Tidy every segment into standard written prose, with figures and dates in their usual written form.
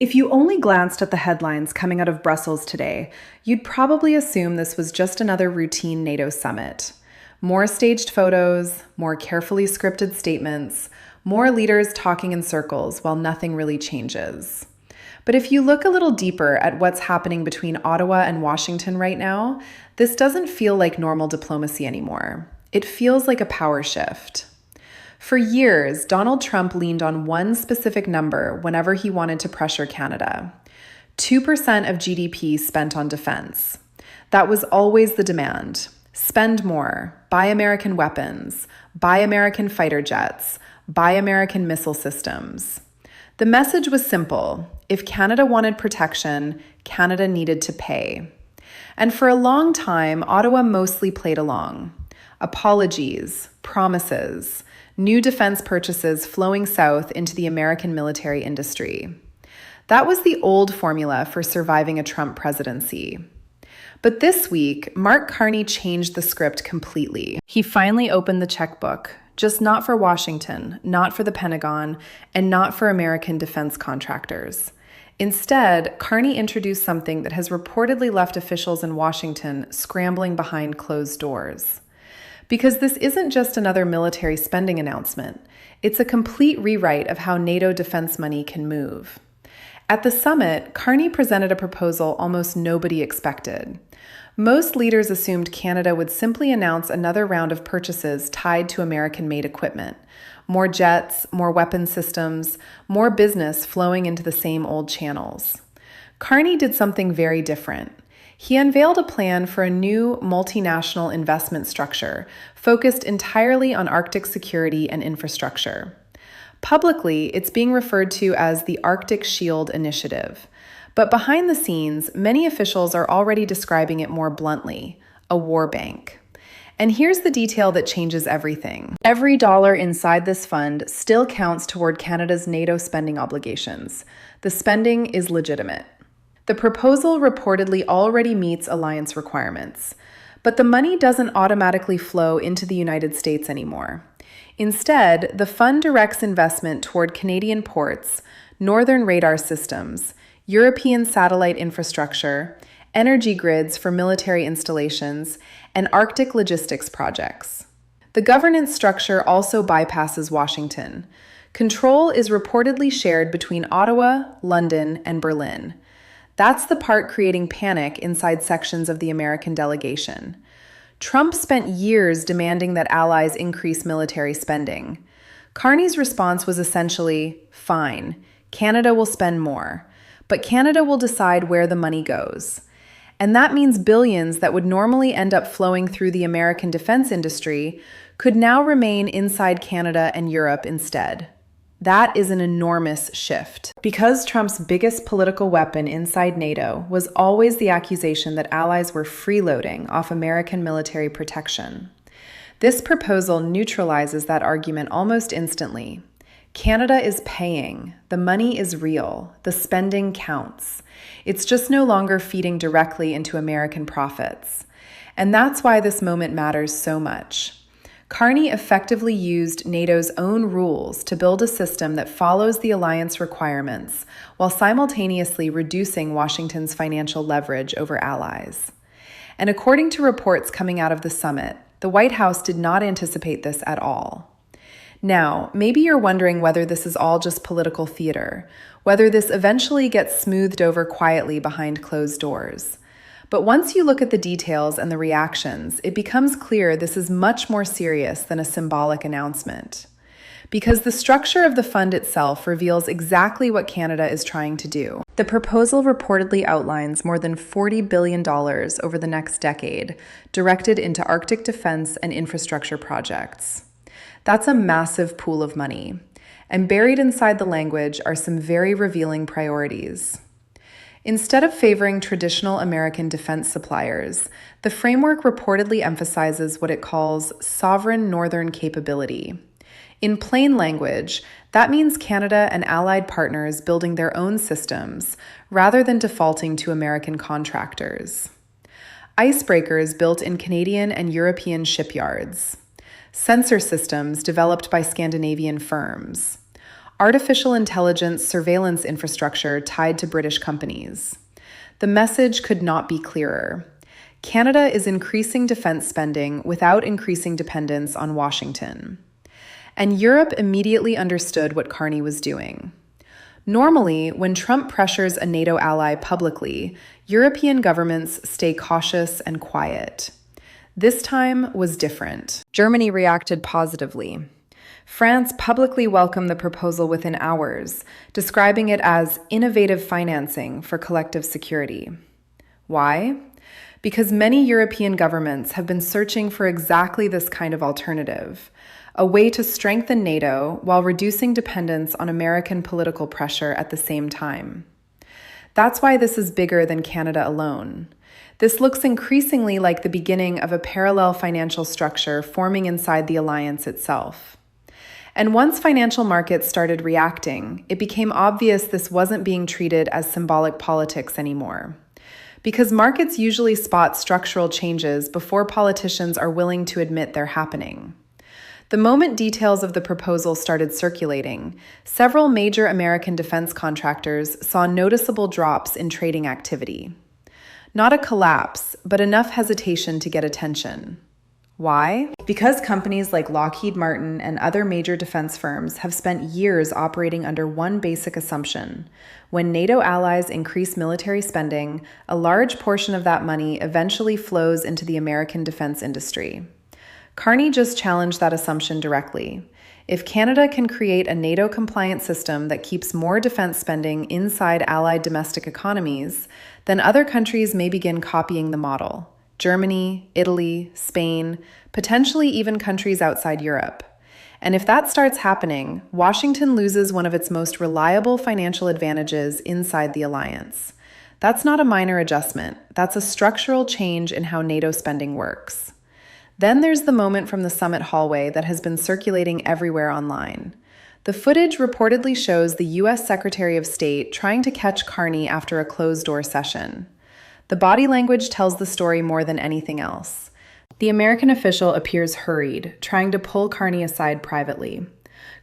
If you only glanced at the headlines coming out of Brussels today, you'd probably assume this was just another routine NATO summit. More staged photos, more carefully scripted statements, more leaders talking in circles while nothing really changes. But if you look a little deeper at what's happening between Ottawa and Washington right now, this doesn't feel like normal diplomacy anymore. It feels like a power shift. For years, Donald Trump leaned on one specific number whenever he wanted to pressure Canada: 2% of GDP spent on defense. That was always the demand. Spend more, buy American weapons, buy American fighter jets, buy American missile systems. The message was simple: if Canada wanted protection, Canada needed to pay. And for a long time, Ottawa mostly played along. Apologies, promises, new defense purchases flowing south into the American military industry. That was the old formula for surviving a Trump presidency. But this week, Mark Carney changed the script completely. He finally opened the checkbook, just not for Washington, not for the Pentagon, and not for American defense contractors. Instead, Carney introduced something that has reportedly left officials in Washington scrambling behind closed doors. Because this isn't just another military spending announcement, it's a complete rewrite of how NATO defense money can move. At the summit, Carney presented a proposal almost nobody expected. Most leaders assumed Canada would simply announce another round of purchases tied to American-made equipment: more jets, more weapon systems, more business flowing into the same old channels. Carney did something very different. He unveiled a plan for a new multinational investment structure focused entirely on Arctic security and infrastructure. Publicly, it's being referred to as the Arctic Shield Initiative. But behind the scenes, many officials are already describing it more bluntly: a war bank. And here's the detail that changes everything. Every dollar inside this fund still counts toward Canada's NATO spending obligations. The spending is legitimate. The proposal reportedly already meets alliance requirements, but the money doesn't automatically flow into the United States anymore. Instead, the fund directs investment toward Canadian ports, northern radar systems, European satellite infrastructure, energy grids for military installations, and Arctic logistics projects. The governance structure also bypasses Washington. Control is reportedly shared between Ottawa, London, and Berlin. That's the part creating panic inside sections of the American delegation. Trump spent years demanding that allies increase military spending. Carney's response was essentially, fine, Canada will spend more, but Canada will decide where the money goes. And that means billions that would normally end up flowing through the American defense industry could now remain inside Canada and Europe instead. That is an enormous shift. Because Trump's biggest political weapon inside NATO was always the accusation that allies were freeloading off American military protection. This proposal neutralizes that argument almost instantly. Canada is paying. The money is real. The spending counts. It's just no longer feeding directly into American profits. And that's why this moment matters so much. Carney effectively used NATO's own rules to build a system that follows the alliance requirements while simultaneously reducing Washington's financial leverage over allies. And according to reports coming out of the summit, the White House did not anticipate this at all. Now, maybe you're wondering whether this is all just political theater, whether this eventually gets smoothed over quietly behind closed doors. But once you look at the details and the reactions, it becomes clear this is much more serious than a symbolic announcement. Because the structure of the fund itself reveals exactly what Canada is trying to do. The proposal reportedly outlines more than $40 billion over the next decade, directed into Arctic defense and infrastructure projects. That's a massive pool of money. And buried inside the language are some very revealing priorities. Instead of favoring traditional American defense suppliers, the framework reportedly emphasizes what it calls sovereign northern capability. In plain language, that means Canada and allied partners building their own systems rather than defaulting to American contractors. Icebreakers built in Canadian and European shipyards. Sensor systems developed by Scandinavian firms. artificial intelligence surveillance infrastructure tied to British companies. The message could not be clearer. Canada is increasing defense spending without increasing dependence on Washington. And Europe immediately understood what Carney was doing. Normally, when Trump pressures a NATO ally publicly, European governments stay cautious and quiet. This time was different. Germany reacted positively. France publicly welcomed the proposal within hours, describing it as innovative financing for collective security. Why? Because many European governments have been searching for exactly this kind of alternative, a way to strengthen NATO while reducing dependence on American political pressure at the same time. That's why this is bigger than Canada alone. This looks increasingly like the beginning of a parallel financial structure forming inside the alliance itself. And once financial markets started reacting, it became obvious this wasn't being treated as symbolic politics anymore. Because markets usually spot structural changes before politicians are willing to admit they're happening. The moment details of the proposal started circulating, several major American defense contractors saw noticeable drops in trading activity. Not a collapse, but enough hesitation to get attention. Why? Because companies like Lockheed Martin and other major defense firms have spent years operating under one basic assumption. When NATO allies increase military spending, a large portion of that money eventually flows into the American defense industry. Carney just challenged that assumption directly. If Canada can create a NATO-compliant system that keeps more defense spending inside allied domestic economies, then other countries may begin copying the model. Germany, Italy, Spain, potentially even countries outside Europe. And if that starts happening, Washington loses one of its most reliable financial advantages inside the alliance. That's not a minor adjustment. That's a structural change in how NATO spending works. Then there's the moment from the summit hallway that has been circulating everywhere online. The footage reportedly shows the U.S. Secretary of State trying to catch Carney after a closed-door session. The body language tells the story more than anything else. The American official appears hurried, trying to pull Carney aside privately.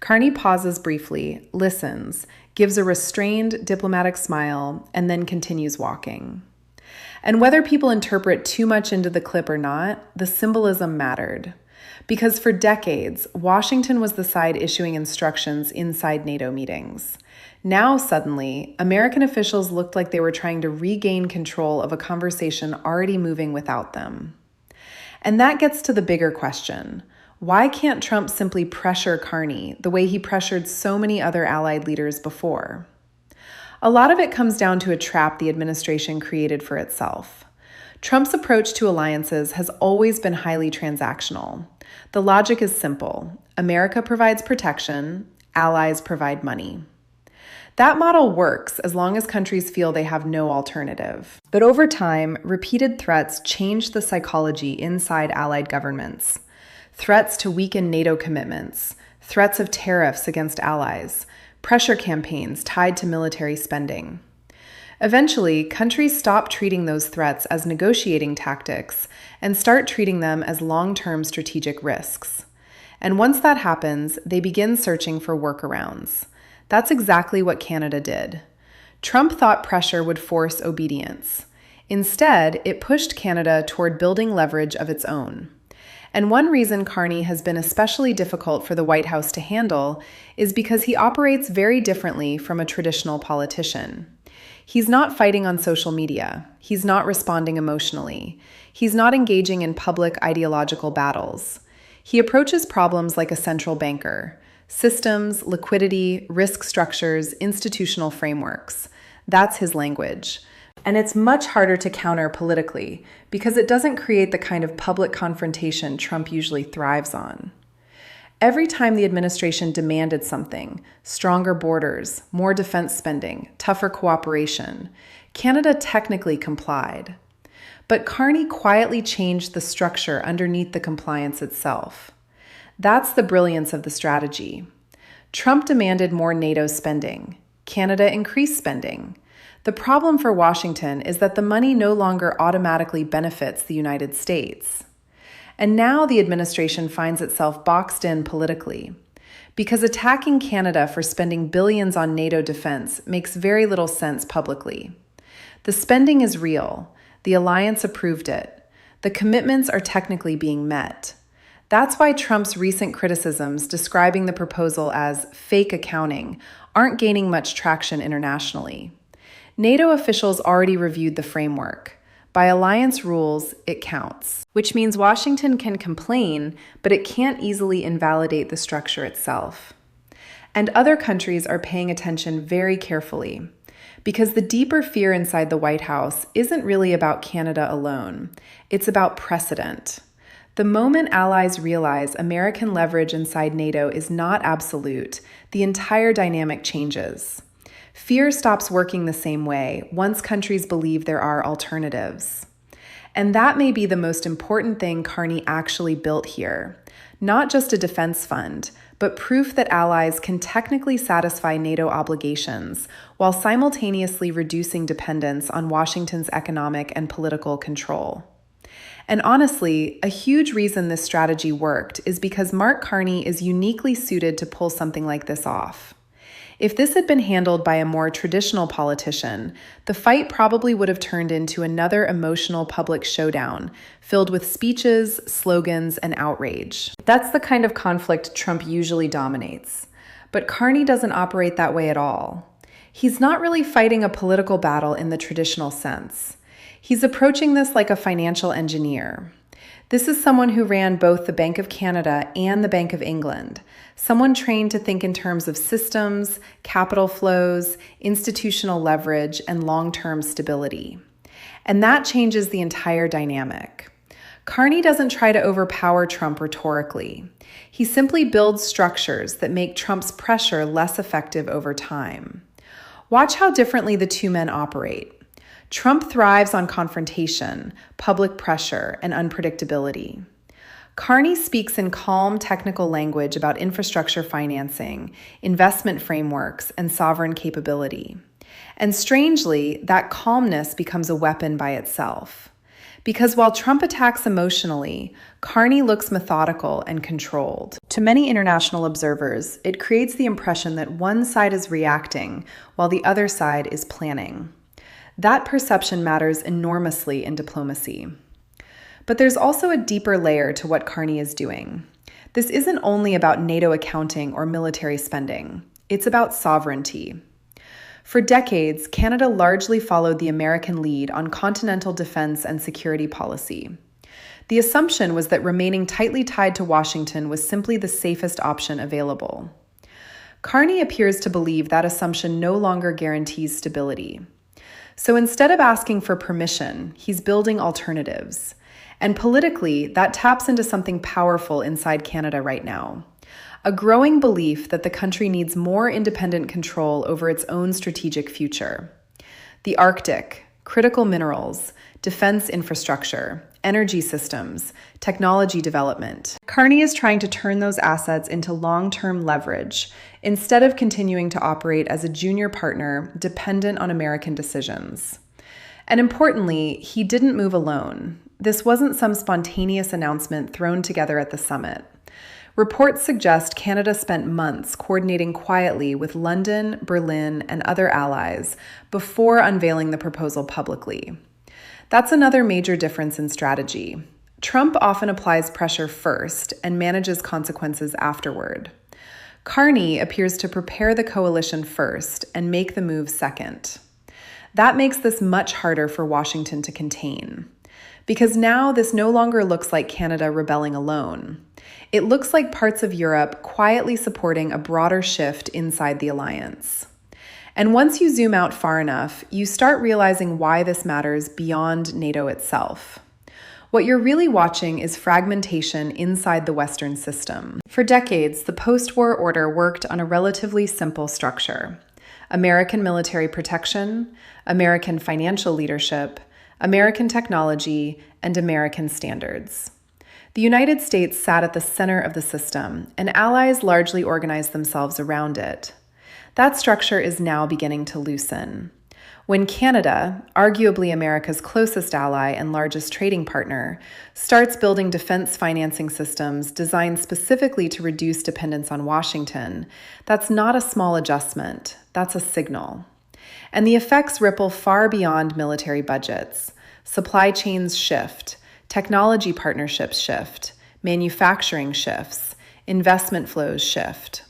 Carney pauses briefly, listens, gives a restrained, diplomatic smile, and then continues walking. And whether people interpret too much into the clip or not, the symbolism mattered. Because for decades, Washington was the side issuing instructions inside NATO meetings. Now, suddenly, American officials looked like they were trying to regain control of a conversation already moving without them. And that gets to the bigger question. Why can't Trump simply pressure Carney the way he pressured so many other allied leaders before? A lot of it comes down to a trap the administration created for itself. Trump's approach to alliances has always been highly transactional. The logic is simple. America provides protection, allies provide money. That model works as long as countries feel they have no alternative. But over time, repeated threats changed the psychology inside allied governments. Threats to weaken NATO commitments, threats of tariffs against allies, pressure campaigns tied to military spending. Eventually, countries stop treating those threats as negotiating tactics and start treating them as long-term strategic risks. And once that happens, they begin searching for workarounds. That's exactly what Canada did. Trump thought pressure would force obedience. Instead, it pushed Canada toward building leverage of its own. And one reason Carney has been especially difficult for the White House to handle is because he operates very differently from a traditional politician. He's not fighting on social media. He's not responding emotionally. He's not engaging in public ideological battles. He approaches problems like a central banker. Systems, liquidity, risk structures, institutional frameworks. That's his language. And it's much harder to counter politically because it doesn't create the kind of public confrontation Trump usually thrives on. Every time the administration demanded something, stronger borders, more defense spending, tougher cooperation, Canada technically complied. But Carney quietly changed the structure underneath the compliance itself. That's the brilliance of the strategy. Trump demanded more NATO spending. Canada increased spending. The problem for Washington is that the money no longer automatically benefits the United States. And now the administration finds itself boxed in politically. because attacking Canada for spending billions on NATO defense makes very little sense publicly. The spending is real. The alliance approved it. The commitments are technically being met. That's why Trump's recent criticisms describing the proposal as fake accounting aren't gaining much traction internationally. NATO officials already reviewed the framework. By alliance rules, it counts, which means Washington can complain, but it can't easily invalidate the structure itself. And other countries are paying attention very carefully, because the deeper fear inside the White House isn't really about Canada alone. It's about precedent. The moment allies realize American leverage inside NATO is not absolute, the entire dynamic changes. Fear stops working the same way once countries believe there are alternatives. And that may be the most important thing Carney actually built here. Not just a defense fund, but proof that allies can technically satisfy NATO obligations while simultaneously reducing dependence on Washington's economic and political control. And honestly, a huge reason this strategy worked is because Mark Carney is uniquely suited to pull something like this off. If this had been handled by a more traditional politician, the fight probably would have turned into another emotional public showdown filled with speeches, slogans, and outrage. That's the kind of conflict Trump usually dominates. But Carney doesn't operate that way at all. He's not really fighting a political battle in the traditional sense. He's approaching this like a financial engineer. This is someone who ran both the Bank of Canada and the Bank of England, someone trained to think in terms of systems, capital flows, institutional leverage, and long-term stability. And that changes the entire dynamic. Carney doesn't try to overpower Trump rhetorically. He simply builds structures that make Trump's pressure less effective over time. Watch how differently the two men operate. Trump thrives on confrontation, public pressure, and unpredictability. Carney speaks in calm, technical language about infrastructure financing, investment frameworks, and sovereign capability. And strangely, that calmness becomes a weapon by itself. Because while Trump attacks emotionally, Carney looks methodical and controlled. To many international observers, it creates the impression that one side is reacting while the other side is planning. That perception matters enormously in diplomacy. But there's also a deeper layer to what Carney is doing. This isn't only about NATO accounting or military spending. It's about sovereignty. For decades, Canada largely followed the American lead on continental defense and security policy. The assumption was that remaining tightly tied to Washington was simply the safest option available. Carney appears to believe that assumption no longer guarantees stability. So instead of asking for permission, he's building alternatives. And politically, that taps into something powerful inside Canada right now. A growing belief that the country needs more independent control over its own strategic future. The Arctic, critical minerals, defense infrastructure, energy systems, technology development. Carney is trying to turn those assets into long-term leverage instead of continuing to operate as a junior partner dependent on American decisions. And importantly, he didn't move alone. This wasn't some spontaneous announcement thrown together at the summit. Reports suggest Canada spent months coordinating quietly with London, Berlin, and other allies before unveiling the proposal publicly. That's another major difference in strategy. Trump often applies pressure first and manages consequences afterward. Carney appears to prepare the coalition first and make the move second. That makes this much harder for Washington to contain. Because now this no longer looks like Canada rebelling alone. It looks like parts of Europe quietly supporting a broader shift inside the alliance. And once you zoom out far enough, you start realizing why this matters beyond NATO itself. What you're really watching is fragmentation inside the Western system. For decades, the post-war order worked on a relatively simple structure: American military protection, American financial leadership, American technology, and American standards. The United States sat at the center of the system, and allies largely organized themselves around it. That structure is now beginning to loosen. When Canada, arguably America's closest ally and largest trading partner, starts building defense financing systems designed specifically to reduce dependence on Washington, that's not a small adjustment, that's a signal. And the effects ripple far beyond military budgets. Supply chains shift, technology partnerships shift, manufacturing shifts, investment flows shift.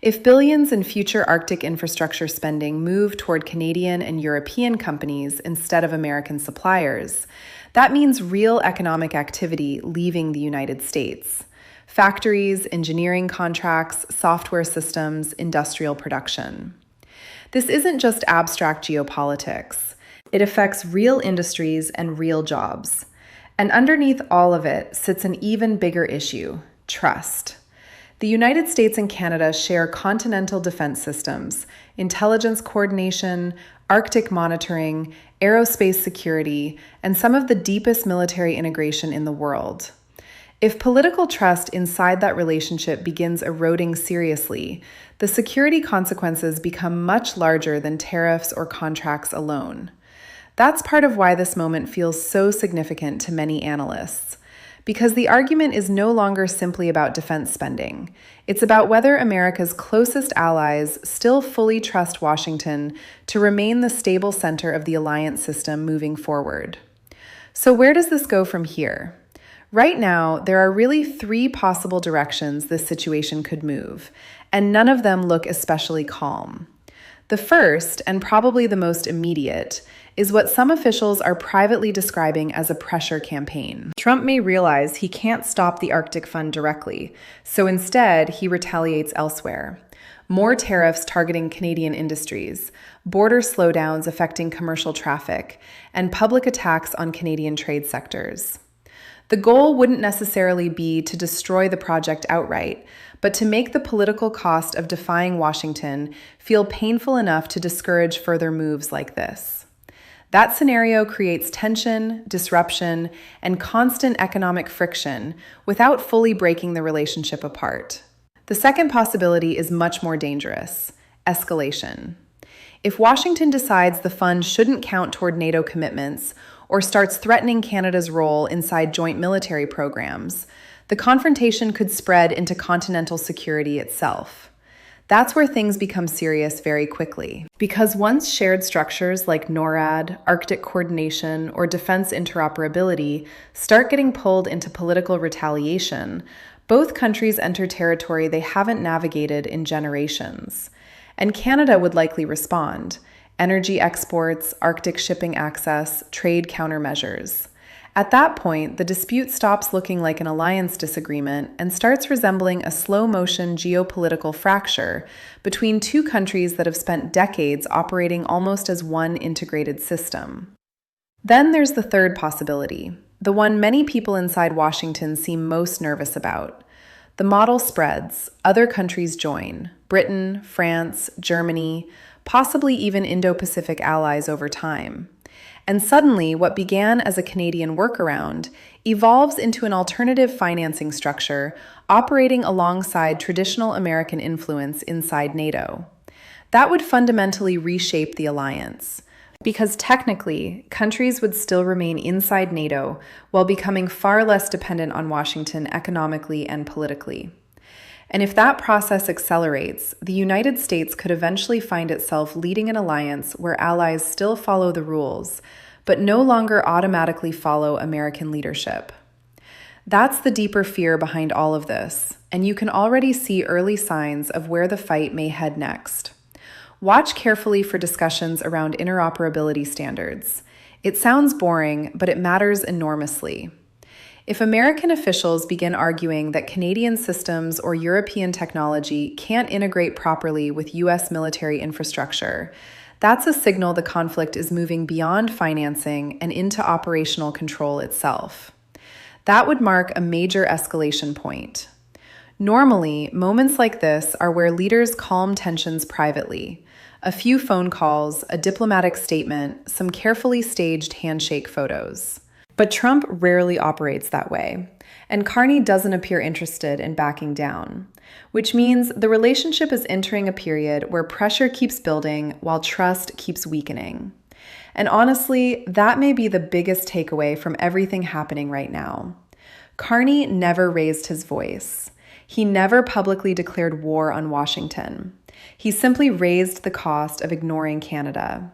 If billions in future Arctic infrastructure spending move toward Canadian and European companies instead of American suppliers, that means real economic activity leaving the United States. Factories, engineering contracts, software systems, industrial production. This isn't just abstract geopolitics. It affects real industries and real jobs. And underneath all of it sits an even bigger issue: trust. The United States and Canada share continental defense systems, intelligence coordination, Arctic monitoring, aerospace security, and some of the deepest military integration in the world. If political trust inside that relationship begins eroding seriously, the security consequences become much larger than tariffs or contracts alone. That's part of why this moment feels so significant to many analysts. Because the argument is no longer simply about defense spending. It's about whether America's closest allies still fully trust Washington to remain the stable center of the alliance system moving forward. So where does this go from here? Right now, there are really three possible directions this situation could move, and none of them look especially calm. The first, and probably the most immediate, is what some officials are privately describing as a pressure campaign. Trump may realize he can't stop the Arctic Fund directly, so instead he retaliates elsewhere. More tariffs targeting Canadian industries, border slowdowns affecting commercial traffic, and public attacks on Canadian trade sectors. The goal wouldn't necessarily be to destroy the project outright, but to make the political cost of defying Washington feel painful enough to discourage further moves like this. That scenario creates tension, disruption, and constant economic friction without fully breaking the relationship apart. The second possibility is much more dangerous: escalation. If Washington decides the fund shouldn't count toward NATO commitments or starts threatening Canada's role inside joint military programs, the confrontation could spread into continental security itself. That's where things become serious very quickly. Because once shared structures like NORAD, Arctic coordination, or defense interoperability start getting pulled into political retaliation, both countries enter territory they haven't navigated in generations. And Canada would likely respond: energy exports, Arctic shipping access, trade countermeasures. At that point, the dispute stops looking like an alliance disagreement and starts resembling a slow-motion geopolitical fracture between two countries that have spent decades operating almost as one integrated system. Then there's the third possibility, the one many people inside Washington seem most nervous about. The model spreads, other countries join: Britain, France, Germany, possibly even Indo-Pacific allies over time. And suddenly, what began as a Canadian workaround evolves into an alternative financing structure operating alongside traditional American influence inside NATO. That would fundamentally reshape the alliance, because technically, countries would still remain inside NATO while becoming far less dependent on Washington economically and politically. And if that process accelerates, the United States could eventually find itself leading an alliance where allies still follow the rules, but no longer automatically follow American leadership. That's the deeper fear behind all of this, and you can already see early signs of where the fight may head next. Watch carefully for discussions around interoperability standards. It sounds boring, but it matters enormously. If American officials begin arguing that Canadian systems or European technology can't integrate properly with US military infrastructure, that's a signal the conflict is moving beyond financing and into operational control itself. That would mark a major escalation point. Normally, moments like this are where leaders calm tensions privately. A few phone calls, a diplomatic statement, some carefully staged handshake photos. But Trump rarely operates that way, and Carney doesn't appear interested in backing down, which means the relationship is entering a period where pressure keeps building while trust keeps weakening. And honestly, that may be the biggest takeaway from everything happening right now. Carney never raised his voice. He never publicly declared war on Washington. He simply raised the cost of ignoring Canada.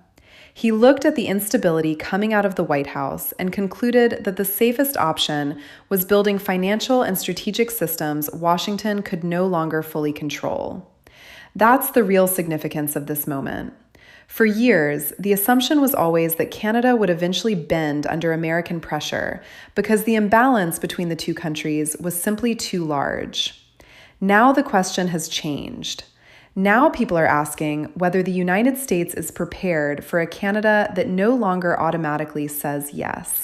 He looked at the instability coming out of the White House and concluded that the safest option was building financial and strategic systems Washington could no longer fully control. That's the real significance of this moment. For years, the assumption was always that Canada would eventually bend under American pressure because the imbalance between the two countries was simply too large. Now the question has changed. Now people are asking whether the United States is prepared for a Canada that no longer automatically says yes.